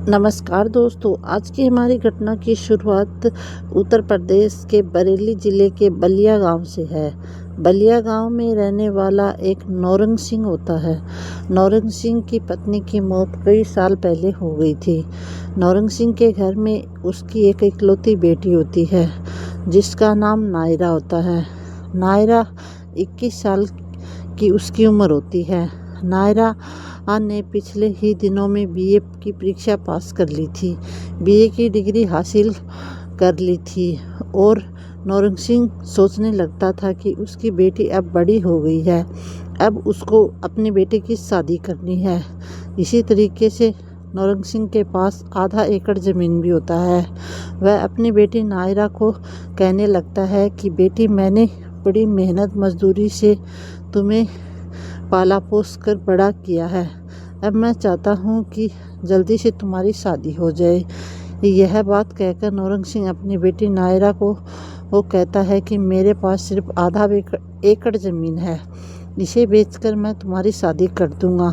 नमस्कार दोस्तों, आज की हमारी घटना की शुरुआत उत्तर प्रदेश के बरेली ज़िले के बलिया गांव से है। बलिया गांव में रहने वाला एक नौरंग सिंह होता है। नौरंग सिंह की पत्नी की मौत कई साल पहले हो गई थी। नौरंग सिंह के घर में उसकी एक इकलौती बेटी होती है जिसका नाम नायरा होता है। नायरा 21 साल की उसकी उम्र होती है। नायरा ने पिछले ही दिनों में बीए की परीक्षा पास कर ली थी, बीए की डिग्री हासिल कर ली थी और नौरंग सिंह सोचने लगता था कि उसकी बेटी अब बड़ी हो गई है, अब उसको अपनी बेटी की शादी करनी है। इसी तरीके से नौरंग सिंह के पास आधा एकड़ ज़मीन भी होता है। वह अपनी बेटी नायरा को कहने लगता है कि बेटी, मैंने बड़ी मेहनत मजदूरी से तुम्हें पाला पोस कर बड़ा किया है, अब मैं चाहता हूँ कि जल्दी से तुम्हारी शादी हो जाए। यह बात कहकर नौरंग सिंह अपनी बेटी नायरा को वो कहता है कि मेरे पास सिर्फ आधा एकड़ ज़मीन है, इसे बेचकर मैं तुम्हारी शादी कर दूंगा,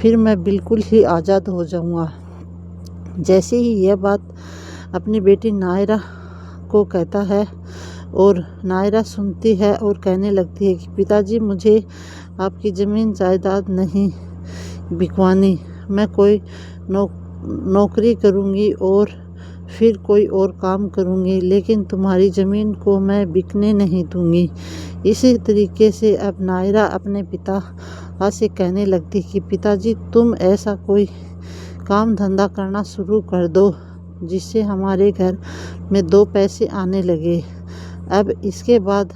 फिर मैं बिल्कुल ही आज़ाद हो जाऊंगा। जैसे ही यह बात अपनी बेटी नायरा को कहता है और नायरा सुनती है और कहने लगती है कि पिताजी, मुझे आपकी ज़मीन जायदाद नहीं बिकवानी, मैं कोई नौकरी करूंगी और फिर कोई और काम करूंगी, लेकिन तुम्हारी ज़मीन को मैं बिकने नहीं दूंगी। इसी तरीके से अब नायरा अपने पिता से कहने लगती कि पिताजी, तुम ऐसा कोई काम धंधा करना शुरू कर दो जिससे हमारे घर में 2 पैसे आने लगे। अब इसके बाद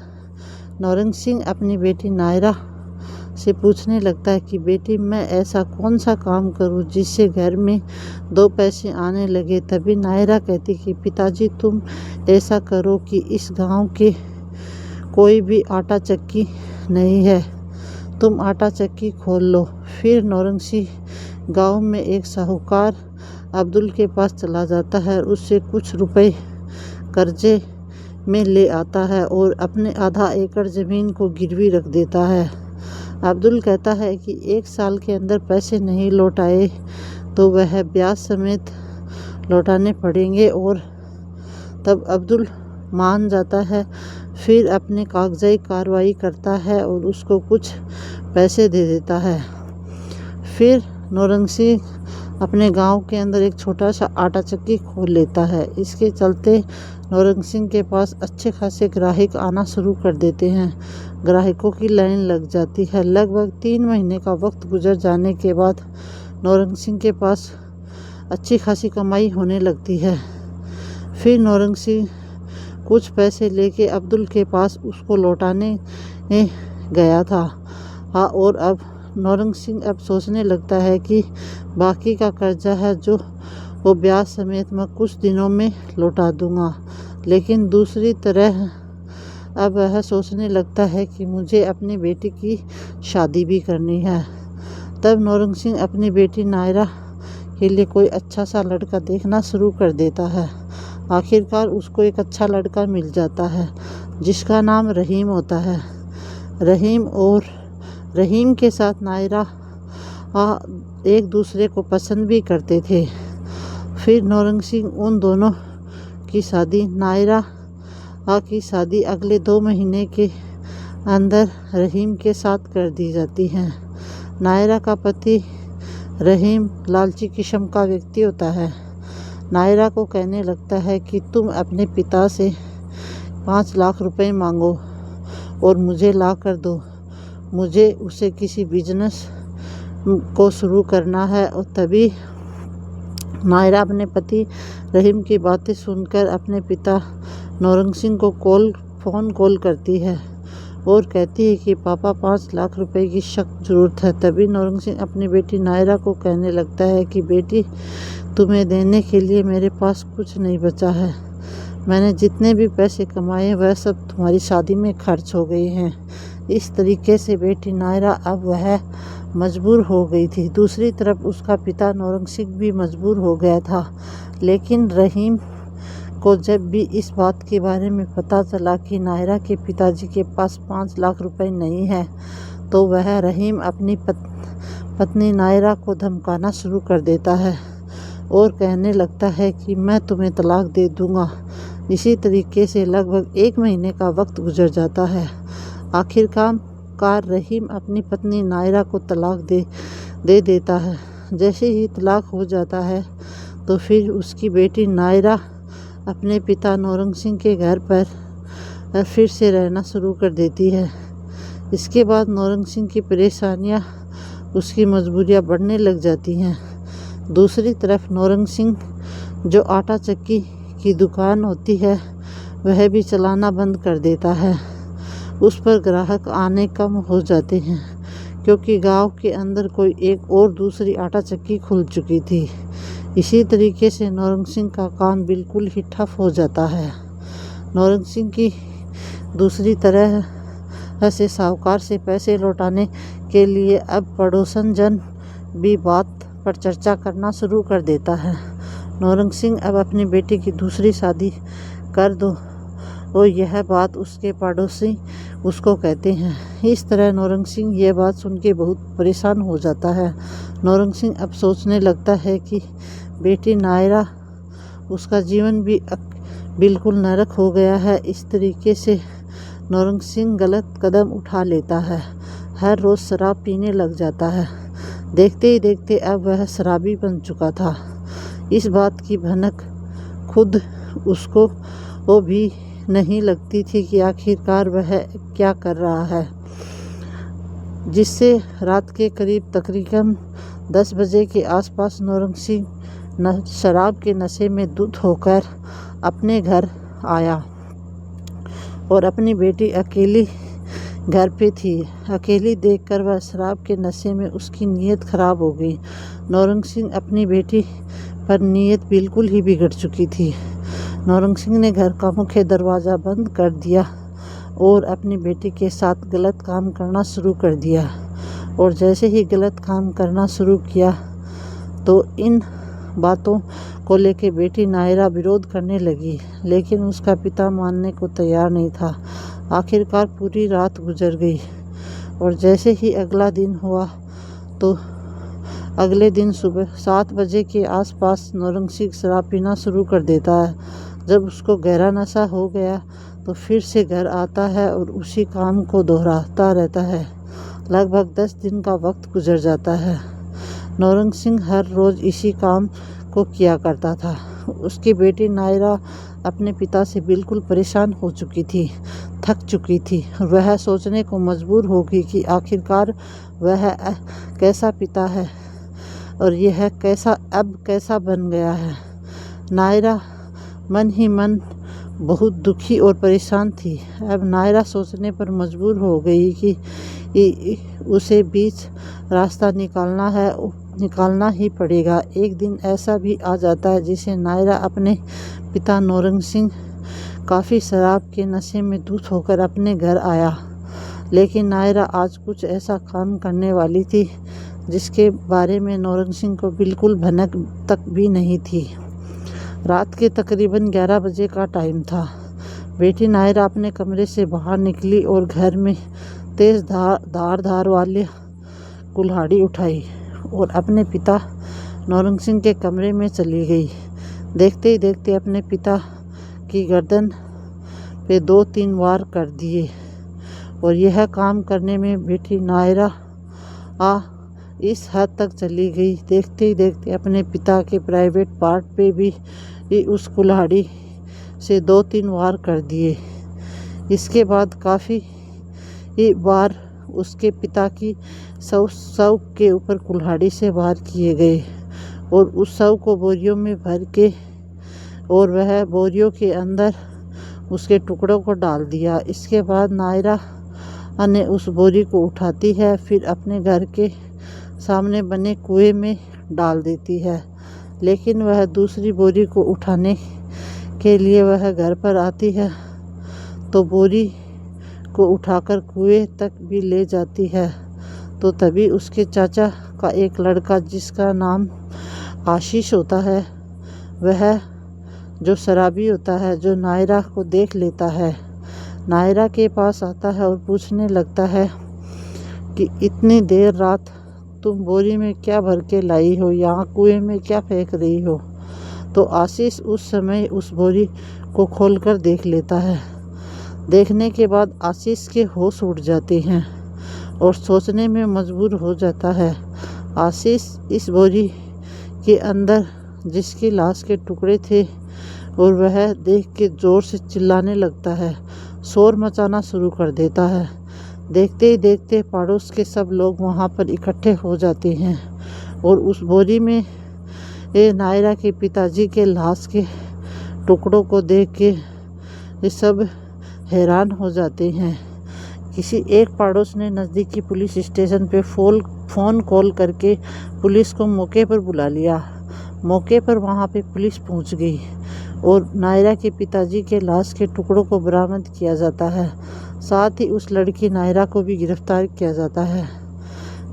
नौरंग सिंह अपनी बेटी नायरा से पूछने लगता है कि बेटी, मैं ऐसा कौन सा काम करूं जिससे घर में 2 पैसे आने लगे। तभी नायरा कहती कि पिताजी, तुम ऐसा करो कि इस गांव के कोई भी आटा चक्की नहीं है, तुम आटा चक्की खोल लो। फिर नौरंग सिंह गाँव में एक साहूकार अब्दुल के पास चला जाता है, उससे कुछ रुपए कर्जे में ले आता है और अपने आधा एकड़ ज़मीन को गिरवी रख देता है। अब्दुल कहता है कि 1 साल के अंदर पैसे नहीं लौटाए तो वह ब्याज समेत लौटाने पड़ेंगे और तब अब्दुल मान जाता है। फिर अपने कागजाई कार्रवाई करता है और उसको कुछ पैसे दे देता है। फिर नौरंग सिंह अपने गांव के अंदर एक छोटा सा आटा चक्की खोल लेता है। इसके चलते नौरंग सिंह के पास अच्छे खासे ग्राहक आना शुरू कर देते हैं। ग्राहकों की लाइन लग जाती है। लगभग 3 महीने का वक्त गुजर जाने के बाद नौरंग सिंह के पास अच्छी खासी कमाई होने लगती है। फिर नौरंग सिंह कुछ पैसे लेके अब्दुल के पास उसको लौटाने गया था। और अब नौरंग सिंह अब सोचने लगता है कि बाकी का कर्जा है जो वो ब्याज समेत मैं कुछ दिनों में लौटा दूंगा। लेकिन दूसरी तरह अब वह सोचने लगता है कि मुझे अपनी बेटी की शादी भी करनी है। तब नौरंग सिंह अपनी बेटी नायरा के लिए कोई अच्छा सा लड़का देखना शुरू कर देता है। आखिरकार उसको एक अच्छा लड़का मिल जाता है जिसका नाम रहीम होता है। रहीम के साथ नायरा एक दूसरे को पसंद भी करते थे। फिर नौरंग सिंह उन दोनों की शादी नायरा की शादी अगले 2 महीने के अंदर रहीम के साथ कर दी जाती है। नायरा का पति रहीम लालची किस्म का व्यक्ति होता है। नायरा को कहने लगता है कि तुम अपने पिता से 5 लाख रुपए मांगो और मुझे ला कर दो, मुझे उसे किसी बिजनेस को शुरू करना है। और तभी नायरा अपने पति रहीम की बातें सुनकर अपने पिता नौरंग सिंह को फ़ोन कॉल करती है और कहती है कि पापा, 5 लाख रुपए की सख्त ज़रूरत है। तभी नौरंग सिंह अपनी बेटी नायरा को कहने लगता है कि बेटी, तुम्हें देने के लिए मेरे पास कुछ नहीं बचा है, मैंने जितने भी पैसे कमाए वह सब तुम्हारी शादी में खर्च हो गए हैं। इस तरीके से बेटी नायरा अब वह मजबूर हो गई थी। दूसरी तरफ उसका पिता नौरंग सिंह भी मजबूर हो गया था। लेकिन रहीम को जब भी इस बात के बारे में पता चला कि नायरा के पिताजी के पास 5 लाख रुपए नहीं है, तो वह रहीम अपनी पत्नी नायरा को धमकाना शुरू कर देता है। और कहने लगता है कि मैं तुम्हें तलाक दे दूंगा। इसी तरीके से लगभग 1 महीने का वक्त गुजर जाता है। आखिरकार रहीम अपनी पत्नी नायरा को तलाक दे देता है। जैसे ही तलाक हो जाता है तो फिर उसकी बेटी नायरा अपने पिता नौरंग सिंह के घर पर फिर से रहना शुरू कर देती है। इसके बाद नौरंग सिंह की परेशानियां, उसकी मजबूरियां बढ़ने लग जाती हैं। दूसरी तरफ नौरंग सिंह जो आटा चक्की की दुकान होती है वह भी चलाना बंद कर देता है। उस पर ग्राहक आने कम हो जाते हैं क्योंकि गांव के अंदर कोई एक और दूसरी आटा चक्की खुल चुकी थी। इसी तरीके से नौरंग सिंह का काम बिल्कुल ही ठप हो जाता है। नौरंग सिंह की दूसरी तरह से साहूकार से पैसे लौटाने के लिए अब पड़ोसन जन भी बात पर चर्चा करना शुरू कर देता है। नौरंग सिंह अब अपनी बेटी की दूसरी शादी कर दो, और यह बात उसके पड़ोसी उसको कहते हैं। इस तरह नौरंग सिंह यह बात सुन के बहुत परेशान हो जाता है। नौरंग सिंह अब सोचने लगता है कि बेटी नायरा, उसका जीवन भी बिल्कुल नरक हो गया है। इस तरीके से नौरंग सिंह गलत कदम उठा लेता है। हर रोज़ शराब पीने लग जाता है। देखते ही देखते अब वह शराबी बन चुका था। इस बात की भनक खुद उसको वो भी नहीं लगती थी कि आखिरकार वह क्या कर रहा है, जिससे रात के करीब तकरीबन 10 बजे के आसपास नौरंग सिंह शराब के नशे में धुत होकर अपने घर आया और अपनी बेटी अकेली घर पे थी। अकेली देखकर वह शराब के नशे में उसकी नीयत खराब हो गई। नौरंग सिंह अपनी बेटी पर नीयत बिल्कुल ही बिगड़ चुकी थी। नौरंग सिंह ने घर का मुख्य दरवाज़ा बंद कर दिया और अपनी बेटी के साथ गलत काम करना शुरू कर दिया। और जैसे ही गलत काम करना शुरू किया तो इन बातों को लेकर बेटी नायरा विरोध करने लगी, लेकिन उसका पिता मानने को तैयार नहीं था। आखिरकार पूरी रात गुजर गई और जैसे ही अगला दिन हुआ तो अगले दिन सुबह 7 बजे के आसपास नौरंग सिंह शराब पीना शुरू कर देता है। जब उसको गहरा नशा हो गया तो फिर से घर आता है और उसी काम को दोहराता रहता है। लगभग 10 दिन का वक्त गुजर जाता है। नौरंग सिंह हर रोज़ इसी काम को किया करता था। उसकी बेटी नायरा अपने पिता से बिल्कुल परेशान हो चुकी थी, थक चुकी थी। वह सोचने को मजबूर हो गई कि आखिरकार वह कैसा पिता है और यह कैसा बन गया है। नायरा मन ही मन बहुत दुखी और परेशान थी। अब नायरा सोचने पर मजबूर हो गई कि उसे बीच रास्ता निकालना ही पड़ेगा। एक दिन ऐसा भी आ जाता है जिसे नायरा अपने पिता नौरंग सिंह काफ़ी शराब के नशे में धुत होकर अपने घर आया, लेकिन नायरा आज कुछ ऐसा काम करने वाली थी जिसके बारे में नौरंग सिंह को बिल्कुल भनक तक भी नहीं थी। रात के तकरीबन 11 बजे का टाइम था। बेटी नायरा अपने कमरे से बाहर निकली और घर में तेज धार वाली कुल्हाड़ी उठाई और अपने पिता नौरंग सिंह के कमरे में चली गई। देखते ही देखते अपने पिता की गर्दन पे 2-3 वार कर दिए और यह काम करने में बेटी नायरा इस हद तक चली गई। देखते ही देखते अपने पिता के प्राइवेट पार्ट पे भी उस कुल्हाड़ी से 2-3 वार कर दिए। इसके बाद काफ़ी बार उसके पिता की शव के ऊपर कुल्हाड़ी से वार किए गए और उस शव को बोरियों में भर के और वह बोरियों के अंदर उसके टुकड़ों को डाल दिया। इसके बाद नायरा ने उस बोरी को उठाती है, फिर अपने घर के सामने बने कुएं में डाल देती है। लेकिन वह दूसरी बोरी को उठाने के लिए वह घर पर आती है तो बोरी को उठाकर कुएं तक भी ले जाती है तो तभी उसके चाचा का एक लड़का जिसका नाम आशीष होता है, वह जो शराबी होता है, जो नायरा को देख लेता है, नायरा के पास आता है और पूछने लगता है कि इतनी देर रात तुम बोरी में क्या भर के लाई हो, यहाँ कुएं में क्या फेंक रही हो। तो आशीष उस समय उस बोरी को खोलकर देख लेता है। देखने के बाद आशीष के होश उड़ जाते हैं और सोचने में मजबूर हो जाता है। आशीष इस बोरी के अंदर जिसकी लाश के टुकड़े थे और वह देख के जोर से चिल्लाने लगता है, शोर मचाना शुरू कर देता है। देखते ही देखते पड़ोस के सब लोग वहाँ पर इकट्ठे हो जाते हैं और उस बोरी में नायरा के पिताजी के लाश के टुकड़ों को देख के ये सब हैरान हो जाते हैं। किसी एक पड़ोस ने नज़दीकी पुलिस स्टेशन पे फ़ोन कॉल करके पुलिस को मौके पर बुला लिया। मौके पर वहाँ पे पुलिस पहुँच गई और नायरा के पिताजी के लाश के टुकड़ों को बरामद किया जाता है। साथ ही उस लड़की नायरा को भी गिरफ्तार किया जाता है।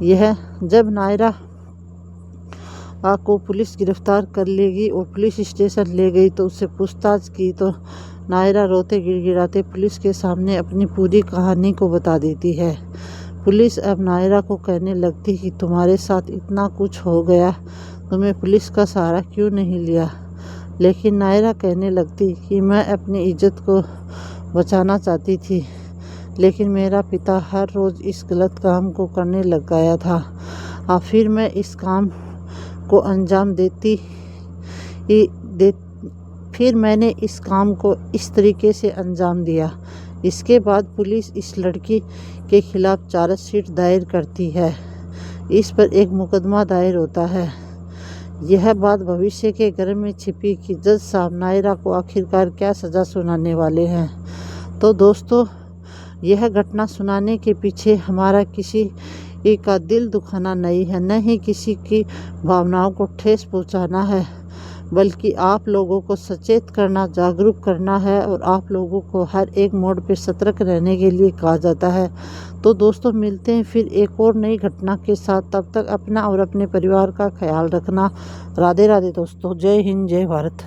यह जब नायरा को पुलिस गिरफ्तार कर लेगी और पुलिस स्टेशन ले गई तो उससे पूछताछ की तो नायरा रोते गिड़गिड़ाते पुलिस के सामने अपनी पूरी कहानी को बता देती है। पुलिस अब नायरा को कहने लगती कि तुम्हारे साथ इतना कुछ हो गया, तुम्हें पुलिस का सहारा क्यों नहीं लिया। लेकिन नायरा कहने लगती कि मैं अपनी इज्जत को बचाना चाहती थी, लेकिन मेरा पिता हर रोज़ इस गलत काम को करने लग गया था। फिर मैं इस काम को अंजाम फिर मैंने इस काम को इस तरीके से अंजाम दिया। इसके बाद पुलिस इस लड़की के खिलाफ चार्जशीट दायर करती है। इस पर एक मुकदमा दायर होता है। यह बात भविष्य के घर में छिपी कि जज साहब नायरा को आखिरकार क्या सज़ा सुनाने वाले हैं। तो दोस्तों, यह घटना सुनाने के पीछे हमारा किसी का दिल दुखाना नहीं है, न ही किसी की भावनाओं को ठेस पहुंचाना है, बल्कि आप लोगों को सचेत करना, जागरूक करना है और आप लोगों को हर एक मोड़ पर सतर्क रहने के लिए कहा जाता है। तो दोस्तों, मिलते हैं फिर एक और नई घटना के साथ। तब तक अपना और अपने परिवार का ख्याल रखना। राधे राधे दोस्तों। जय हिंद, जय भारत।